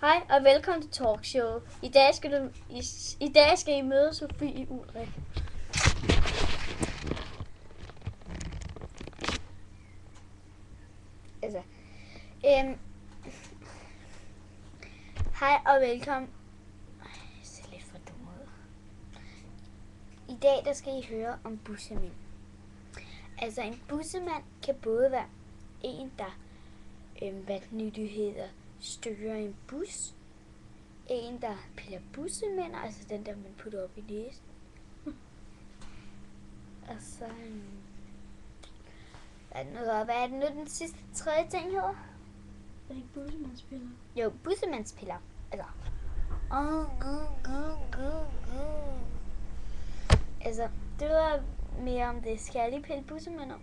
Hej og velkommen til Talkshow. I dag skal I møde Sofie Ulrik. Hej og velkommen. Jeg ser lidt for dum ud. I dag der skal I høre om bussemænd. Altså en bussemand kan både være en, der styrer en bus. En, der piller bussemænd, altså den der, man putter op i næsen. Og så hvad er det nu den sidste tredje ting hedder? Er det ikke bussemandspiller? Jo, bussemandspiller. Altså. Altså, det var mere om det. Skal jeg lige pille bussemænder?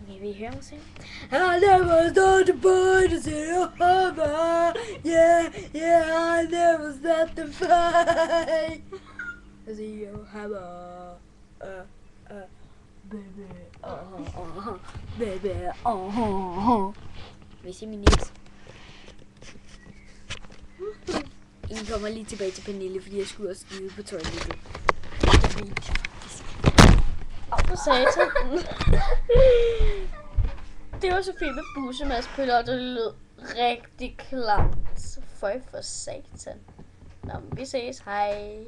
Okay, vi hører musik. I never thought the boy to see your hammer. Yeah, I never set the fight. I see your hammer. Baby, baby, Vil I se min næse? I kommer lige tilbage til Pernille, fordi jeg skulle også skide på toilettet. For satan. Det var Sofie med bussemandspiller, og det lød rigtig klamt. Føj for satan. Nå, vi ses. Hej.